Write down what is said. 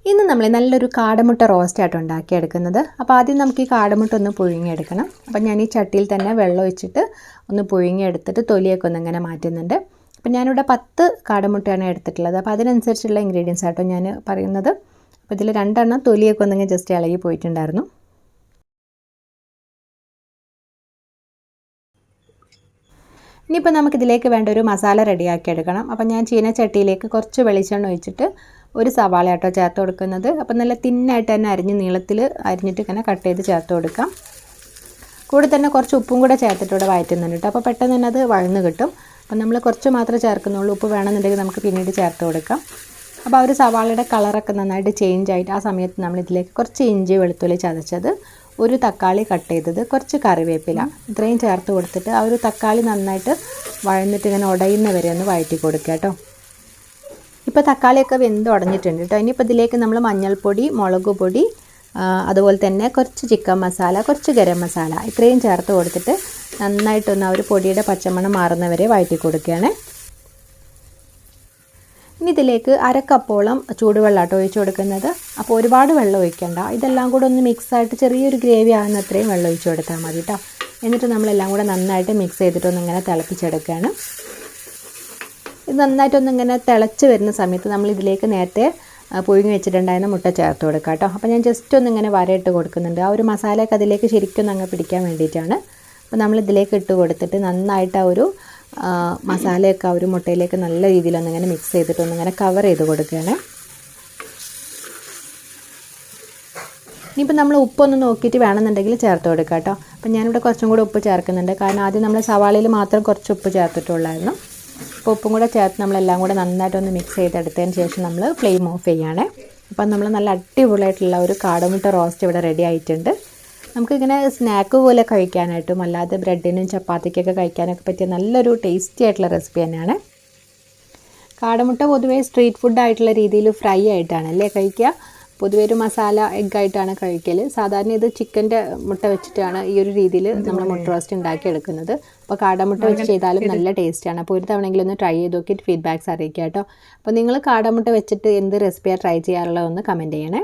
ഇന്ന് നമ്മൾ നല്ലൊരു കാടമുട്ട റോസ്റ്റായിട്ട് ഉണ്ടാക്കിയെടുക്കുന്നത്. അപ്പോൾ ആദ്യം നമുക്ക് ഈ കാടമുട്ട ഒന്ന് പുഴുങ്ങിയെടുക്കണം. അപ്പോൾ ഞാൻ ഈ ചട്ടിയിൽ തന്നെ വെള്ളം ഒഴിച്ചിട്ട് ഒന്ന് പുഴുങ്ങിയെടുത്തിട്ട് തൊലിയൊക്കെ ഒന്ന് ഇങ്ങനെ മാറ്റുന്നുണ്ട്. അപ്പോൾ ഞാനിവിടെ 10 കാടമുട്ടയാണ് എടുത്തിട്ടുള്ളത്. അപ്പോൾ അതിനനുസരിച്ചുള്ള ഇൻഗ്രീഡിയൻസ് ആട്ടോ ഞാൻ പറയുന്നത്. അപ്പോൾ ഇതിൽ 2 എണ്ണം തൊലിയൊക്കെ ഒന്നിങ്ങനെ ജസ്റ്റ് ഇളകി പോയിട്ടുണ്ടായിരുന്നു. ഇനിയിപ്പോൾ നമുക്കിതിലേക്ക് വേണ്ട ഒരു മസാല റെഡിയാക്കി എടുക്കണം. അപ്പോൾ ഞാൻ ചീനച്ചട്ടിയിലേക്ക് കുറച്ച് വെളിച്ചെണ്ണ ഒഴിച്ചിട്ട് ഒരു സവാള ആട്ടോ ചേർത്ത് കൊടുക്കുന്നത്. അപ്പോൾ നല്ല തിന്നായിട്ട് തന്നെ നീളത്തിൽ അരിഞ്ഞിട്ട് ഇങ്ങനെ കട്ട് ചെയ്ത് ചേർത്ത് കൊടുക്കാം. കൂടെ തന്നെ കുറച്ച് ഉപ്പും കൂടെ ചേർത്തിട്ട് ഇവിടെ വഴറ്റുന്നുണ്ട് കേട്ടോ. അപ്പോൾ പെട്ടെന്ന് തന്നെ അത് വഴന്ന് കിട്ടും. അപ്പോൾ നമ്മൾ കുറച്ച് മാത്രമേ ചേർക്കുന്നുള്ളൂ. ഉപ്പ് വേണമെന്നുണ്ടെങ്കിൽ നമുക്ക് പിന്നീട് ചേർത്ത് കൊടുക്കാം. അപ്പോൾ ആ ഒരു സവാളയുടെ കളറൊക്കെ നന്നായിട്ട് ചേഞ്ച് ആയിട്ട് ആ സമയത്ത് നമ്മളിതിലേക്ക് കുറച്ച് ഇഞ്ചി വെളുത്തുള്ളി ചതച്ചത്, ഒരു തക്കാളി കട്ട് ചെയ്തത്, കുറച്ച് കറിവേപ്പില ഇത്രയും ചേർത്ത് കൊടുത്തിട്ട് ആ ഒരു തക്കാളി നന്നായിട്ട് വഴന്നിട്ട് ഇങ്ങനെ ഉടയുന്ന വരെ ഒന്ന് വഴറ്റി കൊടുക്കുക കേട്ടോ. ഇപ്പോൾ തക്കാളിയൊക്കെ വെന്ത് ഉടഞ്ഞിട്ടുണ്ട് കേട്ടോ. ഇനിയിപ്പോൾ ഇതിലേക്ക് നമ്മൾ മഞ്ഞൾപ്പൊടി, മുളക് പൊടി, അതുപോലെ തന്നെ കുറച്ച് ചിക്കൻ മസാല, കുറച്ച് ഗരം മസാല ഇത്രയും ചേർത്ത് കൊടുത്തിട്ട് നന്നായിട്ടൊന്ന് ആ ഒരു പൊടിയുടെ പച്ചമണം മാറുന്നവരെ വഴറ്റി കൊടുക്കുകയാണ്. ഇനി ഇതിലേക്ക് 1/2 കപ്പോളം ചൂടുവെള്ളമാട്ടോ ഒഴിച്ച് കൊടുക്കുന്നത്. അപ്പോൾ ഒരുപാട് വെള്ളം ഒഴിക്കേണ്ട. ഇതെല്ലാം കൂടെ ഒന്ന് മിക്സായിട്ട് ചെറിയൊരു ഗ്രേവി ആകുന്ന അത്രയും വെള്ളം ഒഴിച്ച് കൊടുത്താൽ മതി കേട്ടോ. എന്നിട്ട് നമ്മളെല്ലാം കൂടെ നന്നായിട്ട് മിക്സ് ചെയ്തിട്ടൊന്നിങ്ങനെ തിളപ്പിച്ചെടുക്കുകയാണ്. ഇത് നന്നായിട്ടൊന്നിങ്ങനെ തിളച്ച് വരുന്ന സമയത്ത് നമ്മളിതിലേക്ക് നേരത്തെ പുഴുങ്ങി വെച്ചിട്ടുണ്ടായിരുന്ന മുട്ട ചേർത്ത് കൊടുക്കുക കേട്ടോ. അപ്പോൾ ഞാൻ ജസ്റ്റ് ഒന്നിങ്ങനെ വരയിട്ട് കൊടുക്കുന്നുണ്ട്. ആ ഒരു മസാലയൊക്കെ അതിലേക്ക് ശരിക്കും അങ്ങ് പിടിക്കാൻ വേണ്ടിയിട്ടാണ്. അപ്പോൾ നമ്മളിതിലേക്ക് ഇട്ട് കൊടുത്തിട്ട് നന്നായിട്ട് ആ ഒരു മസാലയൊക്കെ ആ ഒരു മുട്ടയിലേക്ക് നല്ല രീതിയിലൊന്നിങ്ങനെ മിക്സ് ചെയ്തിട്ടൊന്നിങ്ങനെ കവർ ചെയ്ത് കൊടുക്കുകയാണ്. ഇനിയിപ്പോൾ നമ്മൾ ഉപ്പൊന്ന് നോക്കിയിട്ട് വേണമെന്നുണ്ടെങ്കിൽ ചേർത്ത് കൊടുക്കുക കേട്ടോ. അപ്പോൾ ഞാനിവിടെ കുറച്ചും കൂടെ ഉപ്പ് ചേർക്കുന്നുണ്ട്. കാരണം ആദ്യം നമ്മൾ സവാളയിൽ മാത്രം കുറച്ച് ഉപ്പ് ചേർത്തിട്ടുള്ളായിരുന്നു. അപ്പോൾ ഉപ്പും കൂടെ ചേർത്ത് നമ്മളെല്ലാം കൂടെ നന്നായിട്ടൊന്ന് മിക്സ് ചെയ്തെടുത്തതിന് ശേഷം നമ്മൾ ഫ്ലെയിം ഓഫ് ചെയ്യുകയാണ്. അപ്പം നമ്മൾ നല്ല അടിപൊളിയായിട്ടുള്ള ഒരു കാടമുട്ട റോസ്റ്റ് ഇവിടെ റെഡി ആയിട്ടുണ്ട്. നമുക്കിങ്ങനെ സ്നാക്ക് പോലെ കഴിക്കാനായിട്ടും അല്ലാതെ ബ്രെഡിനും ചപ്പാത്തിക്കൊക്കെ കഴിക്കാനൊക്കെ പറ്റിയ നല്ലൊരു ടേസ്റ്റി ആയിട്ടുള്ള റെസിപ്പി തന്നെയാണ്. കാടമുട്ട പൊതുവേ സ്ട്രീറ്റ് ഫുഡായിട്ടുള്ള രീതിയിൽ ഫ്രൈ ആയിട്ടാണല്ലേ കഴിക്കുക. പൊതുവേ ഒരു മസാല എഗ്ഗായിട്ടാണ് കഴിക്കൽ. സാധാരണ ഇത് ചിക്കൻ്റെ മുട്ട വെച്ചിട്ടാണ് ഈ ഒരു രീതിയിൽ നമ്മൾ മുട്ട റോസ്റ്റ് ഉണ്ടാക്കിയെടുക്കുന്നത്. അപ്പോൾ കാടമുട്ട വെച്ച് ചെയ്താലും നല്ല ടേസ്റ്റാണ്. അപ്പോൾ ഒരു തവണയെങ്കിലും ഒന്ന് ട്രൈ ചെയ്ത് നോക്കിയിട്ട് ഫീഡ്ബാക്ക്സ് അറിയിക്കുക കേട്ടോ. അപ്പോൾ നിങ്ങൾ കാടമുട്ട വെച്ചിട്ട് എന്ത് റെസിപ്പിയാണ് ട്രൈ ചെയ്യാറുള്ളതെന്ന് കമൻറ്റ് ചെയ്യണേ.